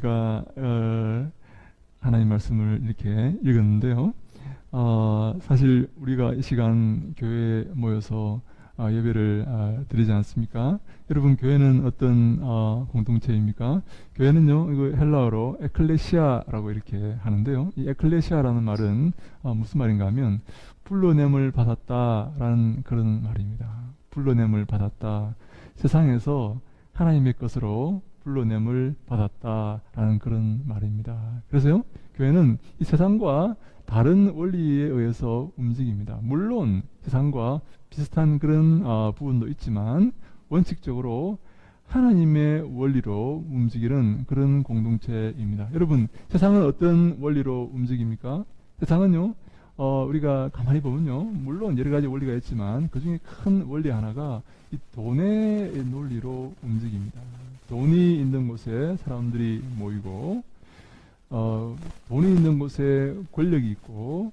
우리가 하나님 말씀을 이렇게 읽었는데요. 사실 우리가 이 시간 교회에 모여서 예배를 드리지 않습니까? 여러분, 교회는 어떤 공동체입니까? 교회는요, 이거 헬라어로 에클레시아라고 이렇게 하는데요. 이 에클레시아라는 말은 무슨 말인가 하면 불러냄을 받았다라는 그런 말입니다. 불러냄을 받았다. 세상에서 하나님의 것으로 불러냄을 받았다라는 그런 말입니다. 그래서요, 교회는 이 세상과 다른 원리에 의해서 움직입니다. 물론 세상과 비슷한 그런 부분도 있지만 원칙적으로 하나님의 원리로 움직이는 그런 공동체입니다. 여러분, 세상은 어떤 원리로 움직입니까? 세상은요, 우리가 가만히 보면요, 물론 여러 가지 원리가 있지만 그 중에 큰 원리 하나가 이 돈의 논리로 움직입니다. 돈이 있는 곳에 사람들이 모이고, 돈이 있는 곳에 권력이 있고,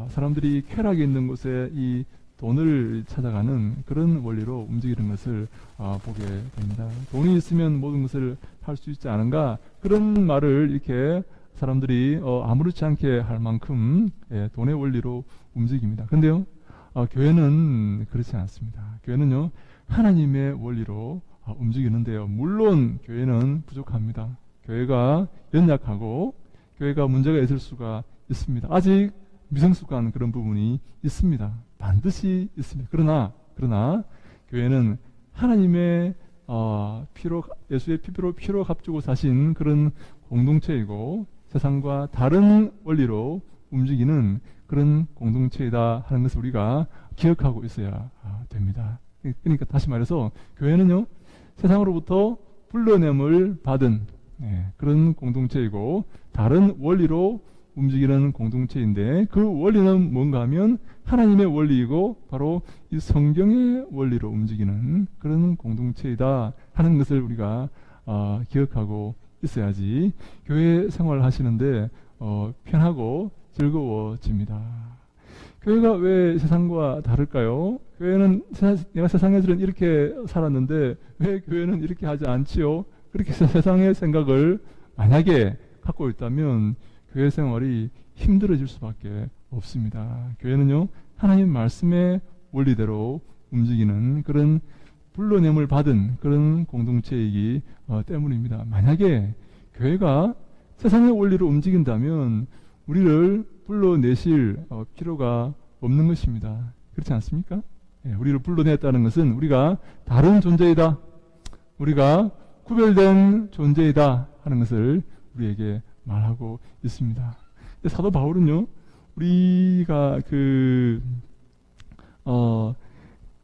사람들이 쾌락이 있는 곳에 이 돈을 찾아가는 그런 원리로 움직이는 것을 보게 됩니다. 돈이 있으면 모든 것을 할 수 있지 않은가? 그런 말을 이렇게 사람들이 아무렇지 않게 할 만큼 돈의 원리로 움직입니다. 근데요, 교회는 그렇지 않습니다. 교회는요, 하나님의 원리로 움직이는데요. 물론 교회는 부족합니다. 교회가 연약하고 교회가 문제가 있을 수가 있습니다. 아직 미성숙한 그런 부분이 있습니다. 반드시 있습니다. 그러나 교회는 하나님의 예수의 피로 값주고 사신 그런 공동체이고 세상과 다른 원리로 움직이는 그런 공동체이다 하는 것을 우리가 기억하고 있어야 됩니다. 그러니까 다시 말해서 교회는요, 세상으로부터 불러냄을 받은 그런 공동체이고 다른 원리로 움직이는 공동체인데, 그 원리는 뭔가 하면 하나님의 원리이고 바로 이 성경의 원리로 움직이는 그런 공동체이다 하는 것을 우리가 기억하고 있어야지 교회 생활을 하시는데 편하고 즐거워집니다. 교회가 왜 세상과 다를까요? 교회는 내가 세상에서는 이렇게 살았는데 왜 교회는 이렇게 하지 않지요? 그렇게 세상의 생각을 만약에 갖고 있다면 교회 생활이 힘들어질 수밖에 없습니다. 교회는요, 하나님 말씀의 원리대로 움직이는 그런 불러냄을 받은 그런 공동체이기 때문입니다. 만약에 교회가 세상의 원리로 움직인다면 우리를 불러내실 필요가 없는 것입니다. 그렇지 않습니까? 우리를 불러냈다는 것은 우리가 다른 존재이다, 우리가 구별된 존재이다 하는 것을 우리에게 말하고 있습니다. 근데 사도 바울은요, 우리가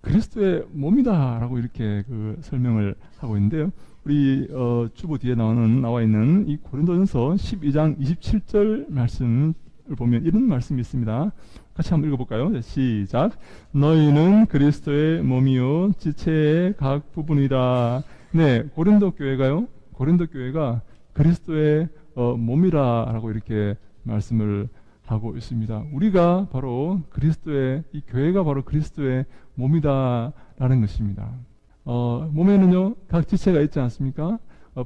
그리스도의 몸이다라고 이렇게 설명을 하고 있는데요. 우리 주보 뒤에 나와 있는 이 고린도전서 12장 27절 말씀을 보면 이런 말씀이 있습니다. 같이 한번 읽어볼까요? 시작. 너희는 그리스도의 몸이요 지체의 각 부분이다. 네, 고린도 교회가 그리스도의 몸이라고 이렇게 말씀을 하고 있습니다. 우리가 바로 이 교회가 바로 그리스도의 몸이다라는 것입니다. 몸에는요, 각 지체가 있지 않습니까?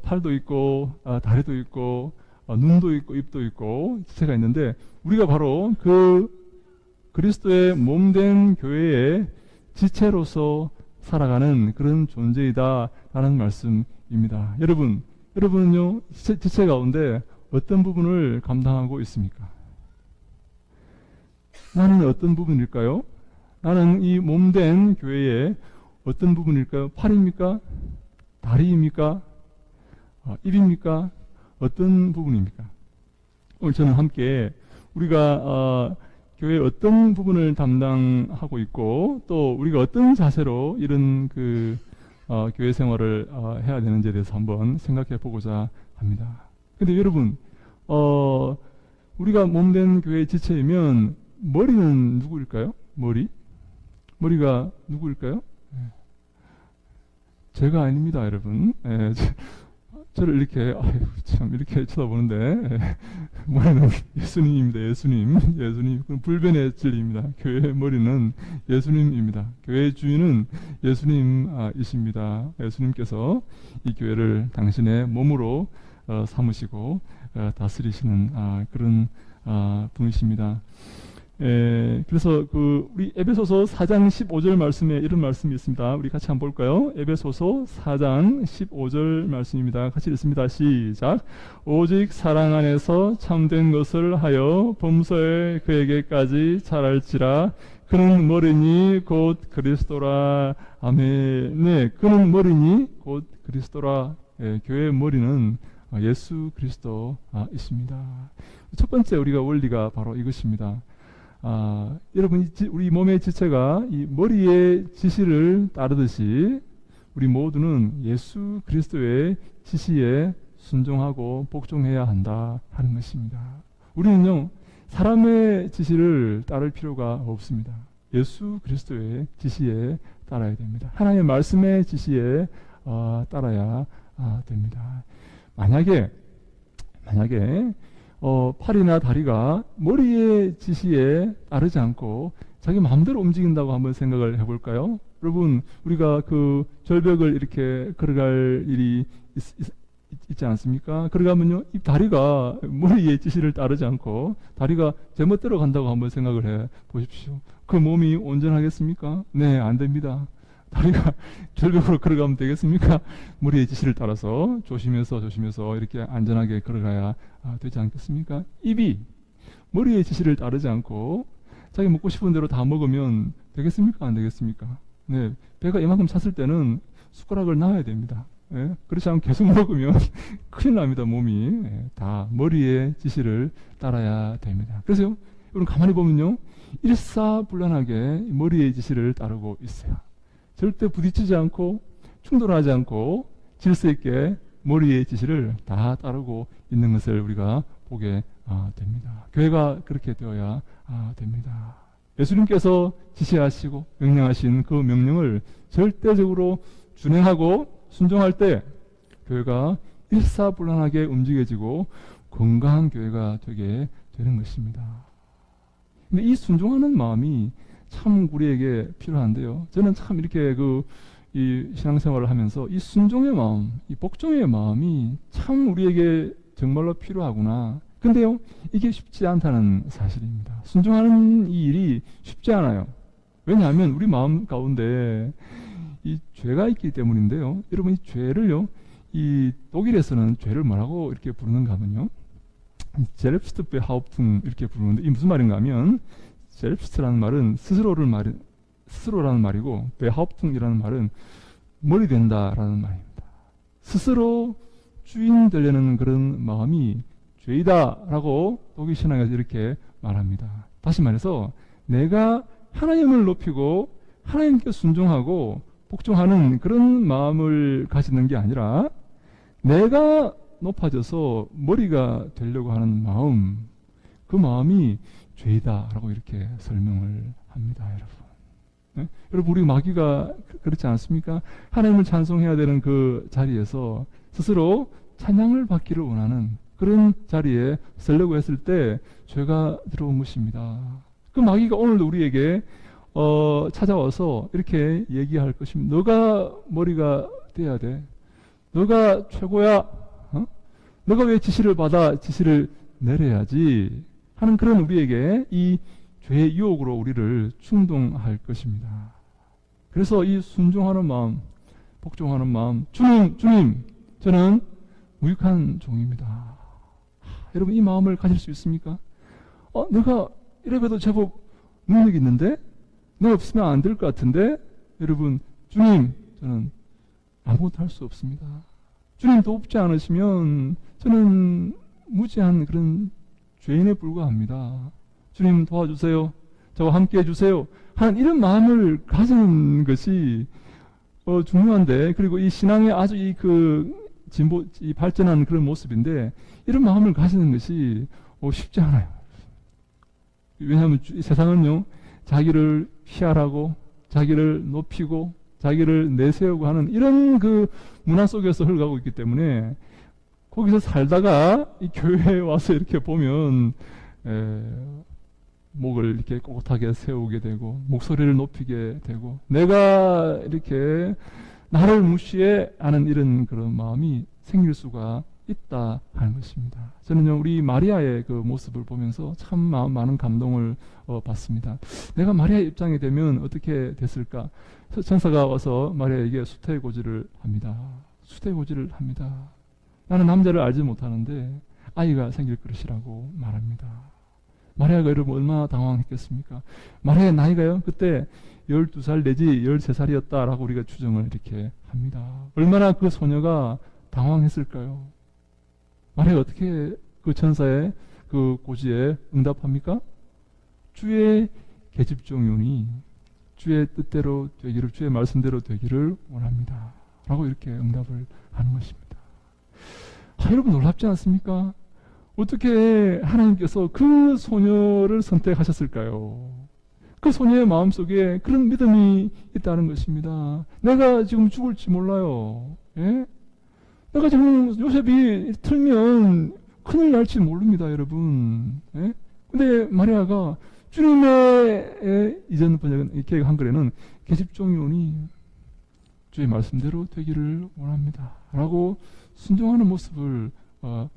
팔도 있고, 다리도 있고, 눈도 있고, 입도 있고, 지체가 있는데, 우리가 바로 그 그리스도의 몸된 교회의 지체로서 살아가는 그런 존재이다라는 말씀입니다. 여러분은요, 지체 가운데 어떤 부분을 감당하고 있습니까? 나는 어떤 부분일까요? 나는 이 몸된 교회의 어떤 부분일까요? 팔입니까? 다리입니까? 입입니까? 어떤 부분입니까? 오늘 저는 함께 우리가 교회의 어떤 부분을 담당하고 있고 또 우리가 어떤 자세로 이런 교회 생활을 해야 되는지에 대해서 한번 생각해 보고자 합니다. 근데 여러분, 우리가 몸된 교회의 지체이면 머리는 누구일까요? 머리가 누구일까요? 제가 아닙니다, 여러분. 저를 이렇게 이렇게 쳐다보는데 머리는 예수님입니다. 예수님. 그럼 불변의 진리입니다. 교회의 머리는 예수님입니다. 교회의 주인은 예수님이십니다. 예수님께서 이 교회를 당신의 몸으로 삼으시고 다스리시는 그런 분이십니다. 그래서 우리 에베소서 4장 15절 말씀에 이런 말씀이 있습니다. 우리 같이 한번 볼까요? 에베소서 4장 15절 말씀입니다. 같이 읽습니다. 시작. 오직 사랑 안에서 참된 것을 하여 범서에 그에게까지 자랄지라. 그는 머리니 곧 그리스도라. 아멘. 네, 그는 머리니 곧 그리스도라. 교회의 머리는 예수 그리스도 있습니다. 첫 번째 우리가 원리가 바로 이것입니다. 여러분, 우리 몸의 지체가 이 머리의 지시를 따르듯이 우리 모두는 예수 그리스도의 지시에 순종하고 복종해야 한다 하는 것입니다. 우리는요, 사람의 지시를 따를 필요가 없습니다. 예수 그리스도의 지시에 따라야 됩니다. 하나님의 말씀의 지시에 따라야 됩니다. 만약에 팔이나 다리가 머리의 지시에 따르지 않고 자기 마음대로 움직인다고 한번 생각을 해볼까요? 여러분, 우리가 그 절벽을 이렇게 걸어갈 일이 있지 않습니까? 걸어가면요, 이 다리가 머리의 지시를 따르지 않고 다리가 제멋대로 간다고 한번 생각을 해 보십시오. 그 몸이 온전하겠습니까? 네, 안 됩니다. 다리가 절벽으로 걸어가면 되겠습니까? 머리의 지시를 따라서 조심해서 이렇게 안전하게 걸어가야 되지 않겠습니까? 입이 머리의 지시를 따르지 않고 자기 먹고 싶은 대로 다 먹으면 되겠습니까? 안 되겠습니까? 네, 배가 이만큼 찼을 때는 숟가락을 놔야 됩니다. 예? 그렇지 않으면 계속 먹으면 큰일 납니다. 몸이. 다 머리의 지시를 따라야 됩니다. 그래서 여러분 가만히 보면요, 일사불란하게 머리의 지시를 따르고 있어요. 절대 부딪히지 않고 충돌하지 않고 질서 있게 머리의 지시를 다 따르고 있는 것을 우리가 보게 됩니다. 교회가 그렇게 되어야 됩니다. 예수님께서 지시하시고 명령하신 그 명령을 절대적으로 준행하고 순종할 때 교회가 일사불란하게 움직여지고 건강한 교회가 되게 되는 것입니다. 근데 이 순종하는 마음이 참 우리에게 필요한데요. 저는 참 이렇게 이 신앙생활을 하면서 이 순종의 마음, 이 복종의 마음이 참 우리에게 정말로 필요하구나. 근데요, 이게 쉽지 않다는 사실입니다. 순종하는 이 일이 쉽지 않아요. 왜냐하면 우리 마음 가운데 이 죄가 있기 때문인데요. 여러분, 이 죄를요, 이 독일에서는 죄를 뭐라고 이렇게 부르는가 하면요, 젤립스트베하우프퉁 이렇게 부르는데, 이 무슨 말인가 하면, 젤립스트라는 말은 스스로라는 말이고, 베하우프퉁이라는 말은 머리 된다라는 말입니다. 스스로 주인 되려는 그런 마음이 죄이다라고 독일 신학에서 이렇게 말합니다. 다시 말해서 내가 하나님을 높이고 하나님께 순종하고 복종하는 그런 마음을 가지는 게 아니라 내가 높아져서 머리가 되려고 하는 마음, 그 마음이 죄이다라고 이렇게 설명을 합니다, 여러분. 네? 여러분, 우리 마귀가 그렇지 않습니까? 하나님을 찬송해야 되는 그 자리에서 스스로 찬양을 받기를 원하는 그런 자리에 서려고 했을 때 죄가 들어온 것입니다. 그 마귀가 오늘도 우리에게 찾아와서 이렇게 얘기할 것입니다. 너가 머리가 돼야 돼. 너가 최고야. 너가 왜 지시를 받아 지시를 내려야지 하는 그런 우리에게 이 죄의 유혹으로 우리를 충동할 것입니다. 그래서 이 순종하는 마음, 복종하는 마음, 주님, 저는 무익한 종입니다. 여러분, 이 마음을 가질 수 있습니까? 내가 이래봬도 제법 능력이 있는데 내가 없으면 안 될 것 같은데, 여러분, 주님, 저는 아무것도 할 수 없습니다. 주님 돕지 않으시면 저는 무지한 그런 죄인에 불과합니다. 주님 도와주세요. 저와 함께 해주세요. 하는 이런 마음을 가지는 것이 중요한데, 그리고 이 신앙의 아주 이 발전하는 그런 모습인데, 이런 마음을 가지는 것이 쉽지 않아요. 왜냐하면 이 세상은요, 자기를 피하라고, 자기를 높이고, 자기를 내세우고 하는 이런 그 문화 속에서 흘러가고 있기 때문에, 거기서 살다가 이 교회에 와서 이렇게 보면 목을 이렇게 꼿꼿하게 세우게 되고 목소리를 높이게 되고 내가 이렇게 나를 무시해 하는 이런 그런 마음이 생길 수가 있다 하는 것입니다. 저는요, 우리 마리아의 그 모습을 보면서 참 많은 감동을 받습니다. 내가 마리아의 입장이 되면 어떻게 됐을까? 천사가 와서 마리아에게 수태고지를 합니다. 수태고지를 합니다. 나는 남자를 알지 못하는데 아이가 생길 것이라고 말합니다. 마리아가 여러분 얼마나 당황했겠습니까? 마리아의 나이가요, 그때 12살 내지 13살이었다라고 우리가 추정을 이렇게 합니다. 얼마나 그 소녀가 당황했을까요? 마리아가 어떻게 그 천사의 그 고지에 응답합니까? 주의 계집종이오니 주의 뜻대로 되기를, 주의 말씀대로 되기를 원합니다 라고 이렇게 응답을 하는 것입니다. 여러분 놀랍지 않습니까? 어떻게 하나님께서 그 소녀를 선택하셨을까요? 그 소녀의 마음속에 그런 믿음이 있다는 것입니다. 내가 지금 죽을지 몰라요. 예? 내가 지금 요셉이 틀면 큰일 날지 모릅니다, 여러분. 예? 근데 마리아가 주님의 이전 번역은 이렇게 한글에는 계집종이오니 주의 말씀대로 되기를 원합니다 라고 순종하는 모습을,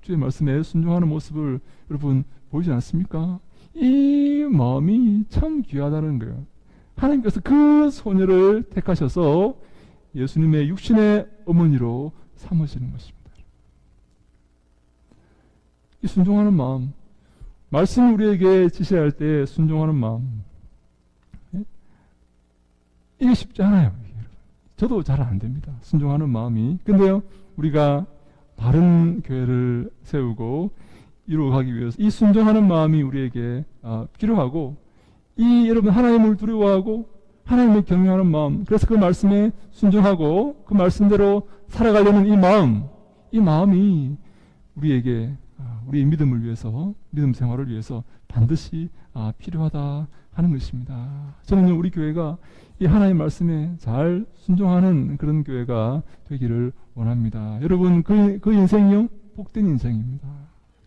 주의 말씀에 순종하는 모습을 여러분 보이지 않습니까? 이 마음이 참 귀하다는 거예요. 하나님께서 그 소녀를 택하셔서 예수님의 육신의 어머니로 삼으시는 것입니다. 이 순종하는 마음, 말씀을 우리에게 지시할 때 순종하는 마음, 이게 쉽지 않아요. 저도 잘 안 됩니다. 순종하는 마음이. 근데요, 우리가 바른 교회를 세우고 이루어가기 위해서 이 순종하는 마음이 우리에게 필요하고, 이 여러분 하나님을 두려워하고 하나님을 경외하는 마음, 그래서 그 말씀에 순종하고 그 말씀대로 살아가려는 이 마음이 우리에게 우리의 믿음을 위해서, 믿음 생활을 위해서 반드시 필요하다 하는 것입니다. 저는 우리 교회가 이 하나님 말씀에 잘 순종하는 그런 교회가 되기를 원합니다. 여러분 그 인생이요, 복된 인생입니다.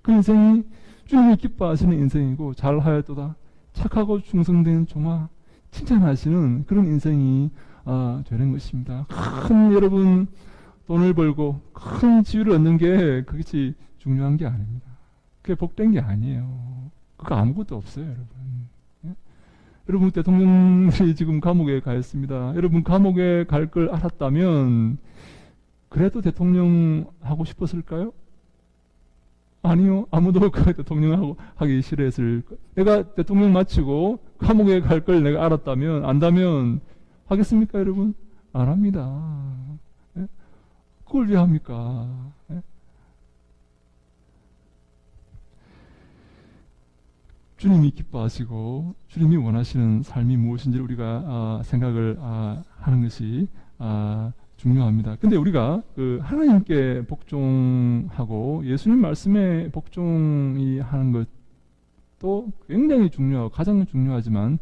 그 인생이 주님이 기뻐하시는 인생이고, 잘하였도다, 착하고 충성된 종아, 칭찬하시는 그런 인생이 되는 것입니다. 큰 여러분 돈을 벌고 큰 지위를 얻는 게 그것이 중요한 게 아닙니다. 그게 복된 게 아니에요. 그거 아무것도 없어요, 여러분. 예? 여러분 대통령이 지금 감옥에 가 있습니다. 여러분 감옥에 갈 걸 알았다면 그래도 대통령 하고 싶었을까요? 아니요. 아무도 그 대통령 하기 싫어했을 거예요. 내가 대통령 마치고 감옥에 갈 걸 내가 안다면 하겠습니까, 여러분? 안 합니다. 예? 그걸 왜 합니까? 예? 주님이 기뻐하시고 주님이 원하시는 삶이 무엇인지를 우리가 생각을 하는 것이 중요합니다. 근데 우리가 그 하나님께 복종하고 예수님 말씀에 복종이 하는 것도 굉장히 중요하고 가장 중요하지만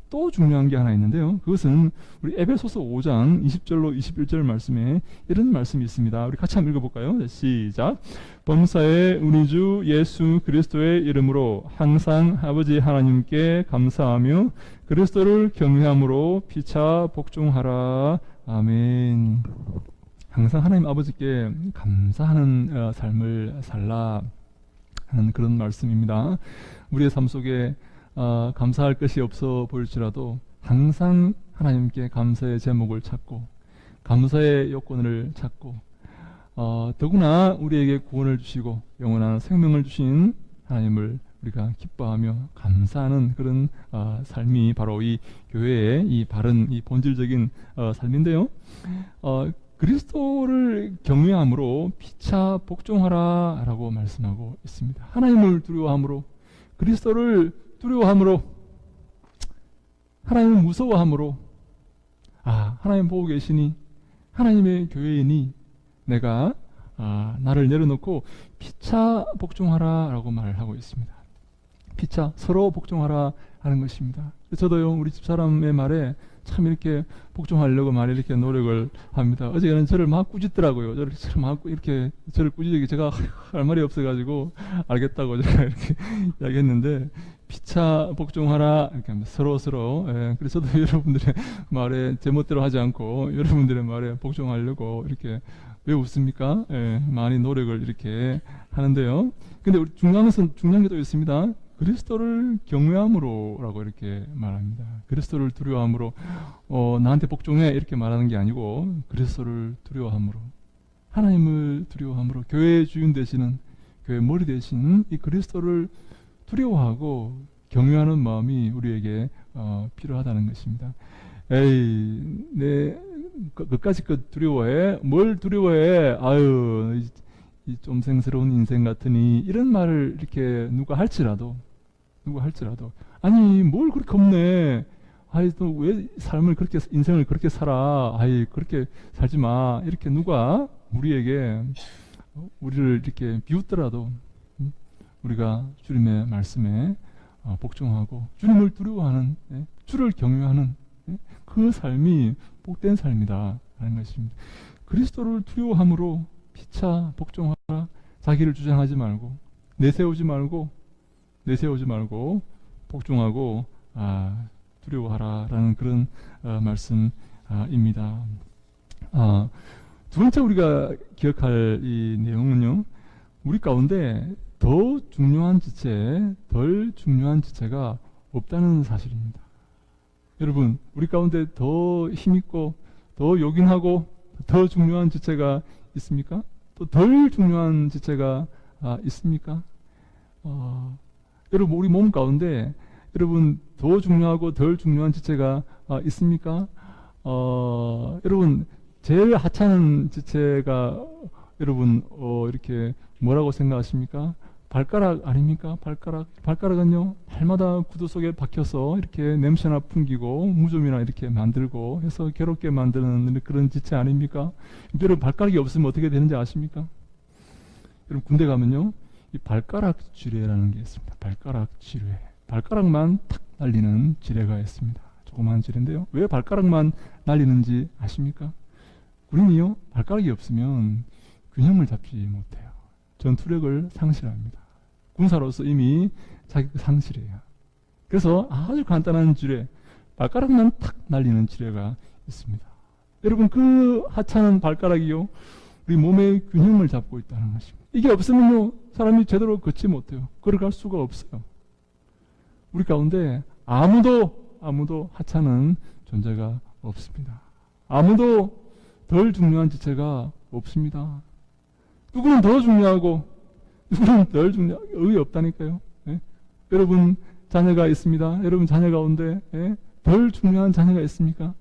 또 중요한 게 하나 있는데요. 그것은 우리 에베소서 5장 20절로 21절 말씀에 이런 말씀이 있습니다. 우리 같이 한번 읽어볼까요? 시작. 범사에 우리 주 예수 그리스도의 이름으로 항상 아버지 하나님께 감사하며 그리스도를 경외함으로 피차 복종하라. 아멘. 항상 하나님 아버지께 감사하는 삶을 살라 하는 그런 말씀입니다. 우리의 삶 속에 감사할 것이 없어 보일지라도 항상 하나님께 감사의 제목을 찾고 감사의 요건을 찾고 더구나 우리에게 구원을 주시고 영원한 생명을 주신 하나님을 우리가 기뻐하며 감사하는 그런 삶이 바로 이 교회의 이 바른 이 본질적인 삶인데요. 그리스도를 경외함으로 피차 복종하라 라고 말씀하고 있습니다. 하나님을 두려워함으로, 그리스도를 두려워함으로, 하나님을 무서워함으로, 하나님 보고 계시니, 하나님의 교회이니 내가 나를 내려놓고 피차 복종하라 라고 말을 하고 있습니다. 피차, 서로 복종하라 하는 것입니다. 저도요, 우리 집사람의 말에 참 이렇게 복종하려고 많이 이렇게 노력을 합니다. 어제는 저를 막 꾸짖더라고요. 저를 꾸짖기 제가 할 말이 없어가지고 알겠다고 제가 이렇게 이야기했는데, 피차 복종하라 이렇게 합니다. 서로. 그래서 저도 여러분들의 말에 제 멋대로 하지 않고 여러분들의 말에 복종하려고 이렇게 왜 웃습니까? 예, 많이 노력을 이렇게 하는데요. 근데 우리 중요한 게 또 있습니다. 그리스도를 경외함으로라고 이렇게 말합니다. 그리스도를 두려워함으로 나한테 복종해 이렇게 말하는 게 아니고 그리스도를 두려워함으로 하나님을 두려워함으로 교회의 주인 되시는 교회 머리 되신 이 그리스도를 두려워하고 경외하는 마음이 우리에게 필요하다는 것입니다. 에이, 그까짓 것 두려워해? 뭘 두려워해? 아유, 이 좀생스러운 인생 같으니 이런 말을 이렇게 누가 할지라도 아니 뭘 그렇게 겁내? 아이 또 왜 삶을 그렇게 인생을 그렇게 살아? 아이 그렇게 살지 마. 이렇게 누가 우리에게 우리를 이렇게 비웃더라도 우리가 주님의 말씀에 복종하고 주님을 두려워하는 주를 경외하는 그 삶이 복된 삶이다 하는 것입니다. 그리스도를 두려워함으로 피차 복종하라. 자기를 주장하지 말고 내세우지 말고 복종하고 두려워하라라는 그런 말씀입니다. 두 번째 우리가 기억할 이 내용은요, 우리 가운데 더 중요한 지체, 덜 중요한 지체가 없다는 사실입니다. 여러분, 우리 가운데 더 힘있고 더 요긴하고 더 중요한 지체가 있습니까? 또 덜 중요한 지체가 있습니까? 여러분, 우리 몸 가운데 여러분 더 중요하고 덜 중요한 지체가 있습니까? 여러분, 제일 하찮은 지체가 여러분 이렇게 뭐라고 생각하십니까? 발가락 아닙니까? 발가락은요, 발마다 구두 속에 박혀서 이렇게 냄새나 풍기고 무좀이나 이렇게 만들고 해서 괴롭게 만드는 그런 지체 아닙니까? 여러분, 발가락이 없으면 어떻게 되는지 아십니까? 여러분, 군대 가면요, 이 발가락 지뢰라는 게 있습니다. 발가락 지뢰. 발가락만 탁 날리는 지뢰가 있습니다. 조그마한 지뢰인데요. 왜 발가락만 날리는지 아십니까? 군인이요, 발가락이 없으면 균형을 잡지 못해요. 전투력을 상실합니다. 군사로서 이미 자기가 상실해요. 그래서 아주 간단한 지뢰, 발가락만 탁 날리는 지뢰가 있습니다. 여러분, 그 하찮은 발가락이요, 우리 몸의 균형을 잡고 있다는 것입니다. 이게 없으면요, 사람이 제대로 걷지 못해요. 걸어갈 수가 없어요. 우리 가운데 아무도 하찮은 존재가 없습니다. 아무도 덜 중요한 지체가 없습니다. 누구는 더 중요하고 누구는 덜 중요하고 의의 없다니까요. 예? 여러분 자녀가 있습니다. 여러분 자녀 가운데 덜 중요한 자녀가 있습니까?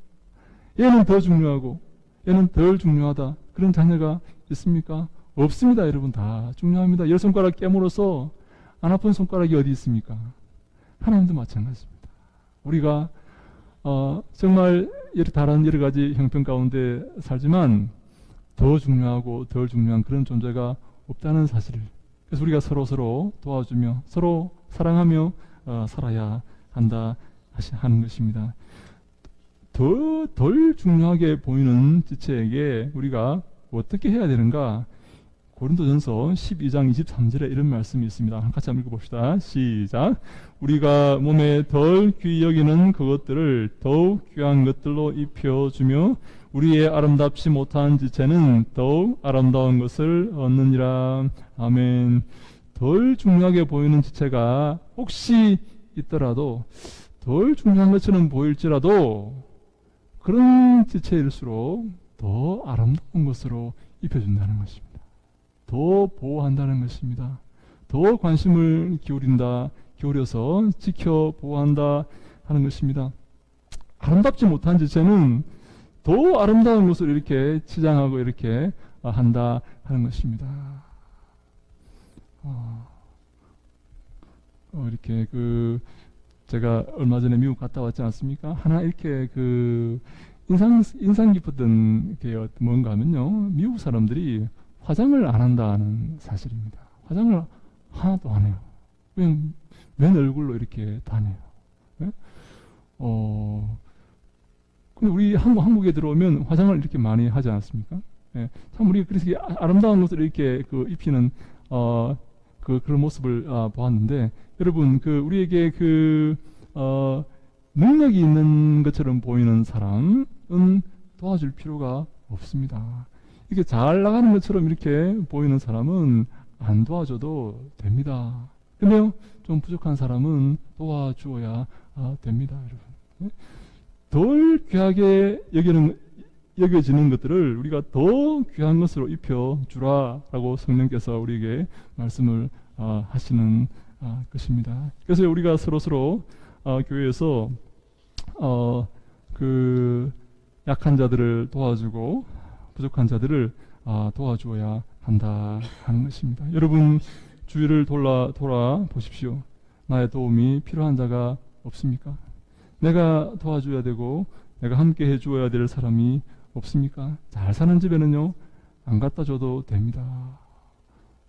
얘는 더 중요하고 얘는 덜 중요하다, 그런 자녀가 있습니까? 없습니다. 여러분 다 중요합니다. 10손가락 깨물어서 안 아픈 손가락이 어디 있습니까? 하나님도 마찬가지입니다. 우리가 정말 다른 여러 가지 형편 가운데 살지만 더 중요하고 덜 중요한 그런 존재가 없다는 사실을, 그래서 우리가 서로 도와주며 서로 사랑하며 살아야 한다 하는 것입니다. 덜 중요하게 보이는 지체에게 우리가 어떻게 해야 되는가? 고린도전서 12장 23절에 이런 말씀이 있습니다. 같이 한번 읽어봅시다. 시작. 우리가 몸에 덜 귀히 여기는 그것들을 더욱 귀한 것들로 입혀주며 우리의 아름답지 못한 지체는 더욱 아름다운 것을 얻느니라. 아멘. 덜 중요하게 보이는 지체가 혹시 있더라도, 덜 중요한 것처럼 보일지라도 그런 지체일수록 더 아름다운 것으로 입혀준다는 것입니다. 더 보호한다는 것입니다. 더 관심을 기울여서 지켜 보호한다 하는 것입니다. 아름답지 못한 지체는 더 아름다운 것을 이렇게 치장하고 이렇게 한다 하는 것입니다. 이렇게 제가 얼마 전에 미국 갔다 왔지 않습니까? 하나 이렇게 인상 깊었던 게 뭔가 하면요, 미국 사람들이 화장을 안 한다는 사실입니다. 화장을 하나도 안 해요. 그냥 맨 얼굴로 이렇게 다녀요. 네? 근데 우리 한국에 들어오면 화장을 이렇게 많이 하지 않습니까? 네. 참 우리가 그래서 아름다운 옷을 이렇게 입히는 그런 모습을 보았는데, 여러분 우리에게 능력이 있는 것처럼 보이는 사람은 도와줄 필요가 없습니다. 이렇게 잘 나가는 것처럼 이렇게 보이는 사람은 안 도와줘도 됩니다. 근데요, 좀 부족한 사람은 도와주어야 됩니다, 여러분. 덜 귀하게 여겨지는 것들을 우리가 더 귀한 것으로 입혀주라라고 성령께서 우리에게 말씀을 하시는 것입니다. 그래서 우리가 서로 교회에서 그 약한 자들을 도와주고 부족한 자들을 도와주어야 한다 하는 것입니다. 여러분 주위를 돌아보십시오. 나의 도움이 필요한 자가 없습니까? 내가 도와줘야 되고 내가 함께 해주어야 될 사람이 없습니까? 잘 사는 집에는요, 안 갖다 줘도 됩니다.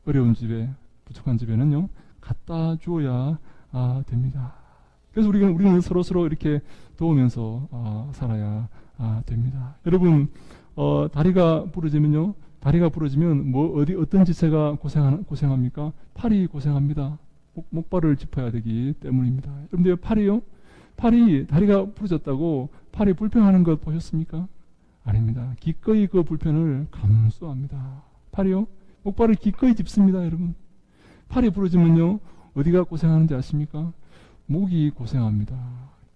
어려운 집에, 부족한 집에는요, 갖다 주어야 됩니다. 그래서 우리는 서로 이렇게 도우면서 살아야 됩니다. 여러분, 다리가 부러지면요, 어떤 지체가 고생합니까? 팔이 고생합니다. 목발을 짚어야 되기 때문입니다. 여러분들 다리가 부러졌다고 팔이 불편하는 것 보셨습니까? 아닙니다. 기꺼이 그 불편을 감수합니다. 목발을 기꺼이 짚습니다, 여러분. 팔이 부러지면요, 어디가 고생하는지 아십니까? 목이 고생합니다.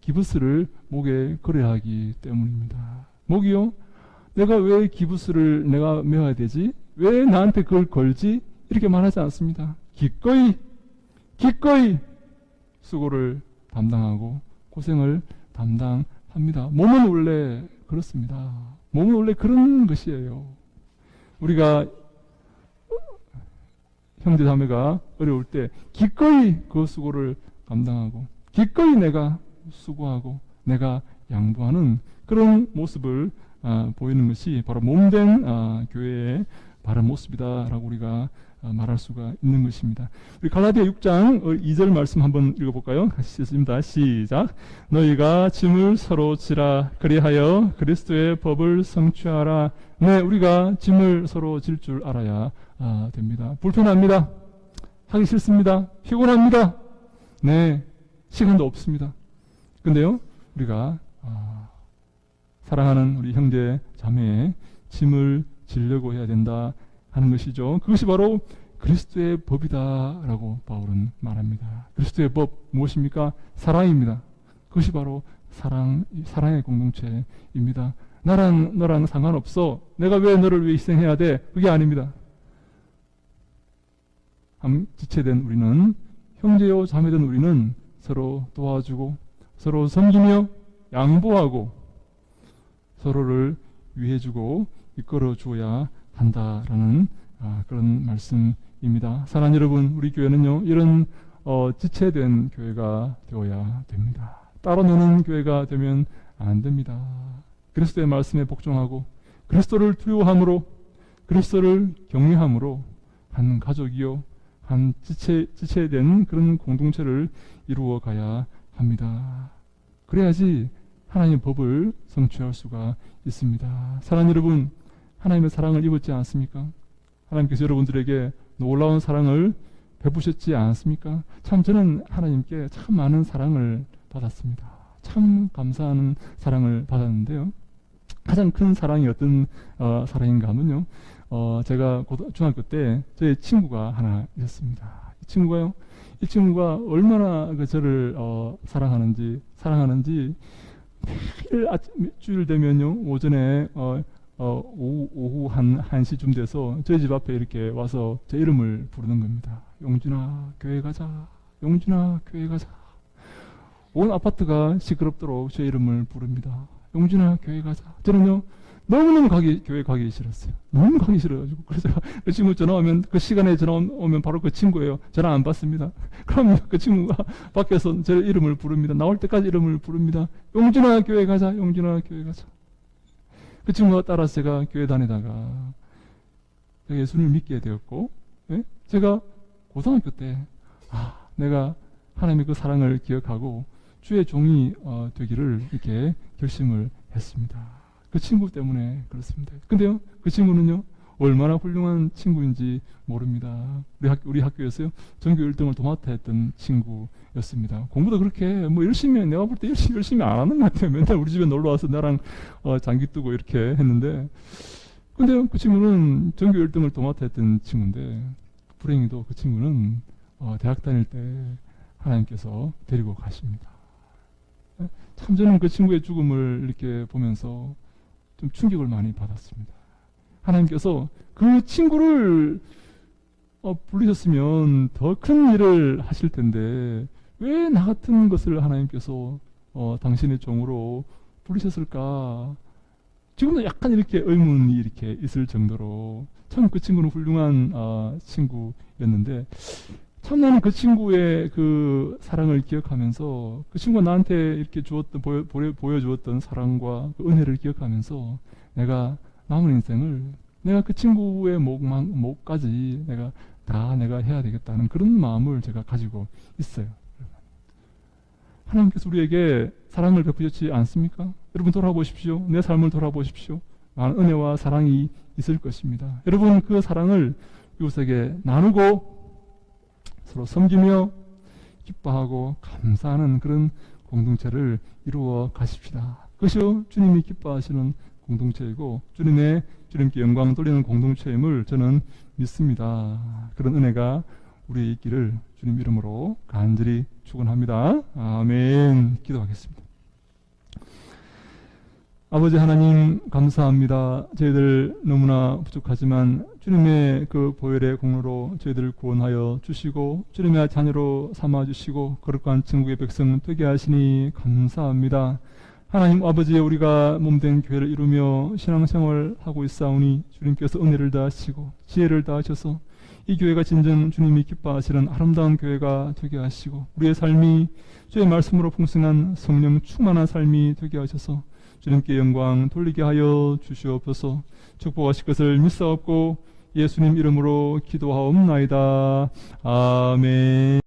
기부스를 목에 걸어야 하기 때문입니다. 목이요? 내가 왜 기부스를 내가 메어야 되지? 왜 나한테 그걸 걸지? 이렇게 말하지 않습니다. 기꺼이 수고를 담당하고 고생을 담당합니다. 몸은 원래 그렇습니다. 몸은 원래 그런 것이에요. 우리가 형제 자매가 어려울 때 기꺼이 그 수고를 감당하고 기꺼이 내가 수고하고 내가 양보하는 그런 모습을 보이는 것이 바로 몸된 교회의 바른 모습이다라고 우리가 말할 수가 있는 것입니다. 우리 갈라디아 6장 2절 말씀 한번 읽어볼까요? 같이 읽습니다. 시작. 너희가 짐을 서로 지라 그리하여 그리스도의 법을 성취하라. 네, 우리가 짐을 서로 질 줄 알아야 됩니다. 불편합니다. 하기 싫습니다. 피곤합니다. 네, 시간도 없습니다. 근데요, 우리가 사랑하는 우리 형제 자매의 짐을 지려고 해야 된다 하는 것이죠. 그것이 바로 그리스도의 법이다라고 바울은 말합니다. 그리스도의 법 무엇입니까? 사랑입니다. 그것이 바로 사랑의 공동체입니다. 너랑 상관없어. 내가 왜 너를 위해 희생해야 돼? 그게 아닙니다. 지체된 우리는, 형제요 자매된 우리는 서로 도와주고 서로 섬기며 양보하고 서로를 위해주고 이끌어 주어야 한다라는 그런 말씀입니다. 사랑하는 여러분, 우리 교회는요, 이런 지체된 교회가 되어야 됩니다. 따로 노는 교회가 되면 안 됩니다. 그리스도의 말씀에 복종하고 그리스도를 두려워함으로 그리스도를 경외함으로 한 가족이요, 한 지체된 그런 공동체를 이루어 가야 합니다. 그래야지 하나님의 법을 성취할 수가 있습니다. 사랑하는 여러분, 하나님의 사랑을 입었지 않습니까? 하나님께서 여러분들에게 놀라운 사랑을 베푸셨지 않습니까? 참 저는 하나님께 참 많은 사랑을 받았습니다. 참 감사하는 사랑을 받았는데요. 가장 큰 사랑이 어떤 사랑인가 하면요, 제가 중학교 때 저의 친구가 하나 있었습니다. 이 친구가 얼마나 저를 사랑하는지 매일 주일 되면요, 오전에 오후 한 1시쯤 돼서 저희 집 앞에 이렇게 와서 제 이름을 부르는 겁니다. 용준아 교회 가자. 용준아 교회 가자. 온 아파트가 시끄럽도록 제 이름을 부릅니다. 용준아 교회 가자. 저는요, 너무너무 교회 가기 싫었어요. 너무 가기 싫어가지고. 그래서 그 친구 전화 오면, 그 시간에 전화 오면 바로 그 친구예요. 전화 안 받습니다. 그럼 그 친구가 밖에서 제 이름을 부릅니다. 나올 때까지 이름을 부릅니다. 용준아 교회 가자. 용준아 교회 가자. 그 친구가 따라서 제가 교회 다니다가 예수를 믿게 되었고, 예? 제가 고등학교 때 내가 하나님의 그 사랑을 기억하고 주의 종이 되기를 이렇게 결심을 했습니다. 그 친구 때문에 그렇습니다. 근데요, 그 친구는요, 얼마나 훌륭한 친구인지 모릅니다. 우리 학교에서요, 전교 1등을 도맡아 했던 친구였습니다. 공부도 그렇게 열심히, 내가 볼 때 열심히 안 하는 것 같아요. 맨날 우리 집에 놀러 와서 나랑 장기 뜨고 이렇게 했는데, 근데 그 친구는 전교 1등을 도맡아 했던 친구인데 불행히도 그 친구는 대학 다닐 때 하나님께서 데리고 가십니다. 참 저는 그 친구의 죽음을 이렇게 보면서 좀 충격을 많이 받았습니다. 하나님께서 그 친구를 부르셨으면 더 큰 일을 하실 텐데 왜 나 같은 것을 하나님께서 당신의 종으로 부르셨을까? 지금도 약간 이렇게 의문이 이렇게 있을 정도로 참 그 친구는 훌륭한 친구였는데 참 나는 그 친구의 그 사랑을 기억하면서 그 친구가 나한테 이렇게 주었던 보여주었던 사랑과 그 은혜를 기억하면서 내가 남은 인생을 내가 그 친구의 목까지 내가 해야 되겠다는 그런 마음을 제가 가지고 있어요. 하나님께서 우리에게 사랑을 베푸셨지 않습니까? 여러분 돌아보십시오. 내 삶을 돌아보십시오. 많은 은혜와 사랑이 있을 것입니다. 여러분 그 사랑을 이웃에게 나누고 서로 섬기며 기뻐하고 감사하는 그런 공동체를 이루어 가십시다. 그것이 주님이 기뻐하시는 공동체이고 주님께 영광 돌리는 공동체임을 저는 믿습니다. 그런 은혜가 우리의 있기를 주님 이름으로 간절히 축원합니다. 아멘. 기도하겠습니다. 아버지 하나님 감사합니다. 저희들 너무나 부족하지만 주님의 그 보혈의 공로로 저희들을 구원하여 주시고 주님의 자녀로 삼아주시고 거룩한 천국의 백성 되게 하시니 감사합니다. 하나님 아버지 우리가 몸된 교회를 이루며 신앙생활을 하고 있사오니 주님께서 은혜를 다하시고 지혜를 다하셔서 이 교회가 진정 주님이 기뻐하시는 아름다운 교회가 되게 하시고 우리의 삶이 주의 말씀으로 풍성한 성령 충만한 삶이 되게 하셔서 주님께 영광 돌리게 하여 주시옵소서. 축복하실 것을 믿사옵고 예수님 이름으로 기도하옵나이다. 아멘.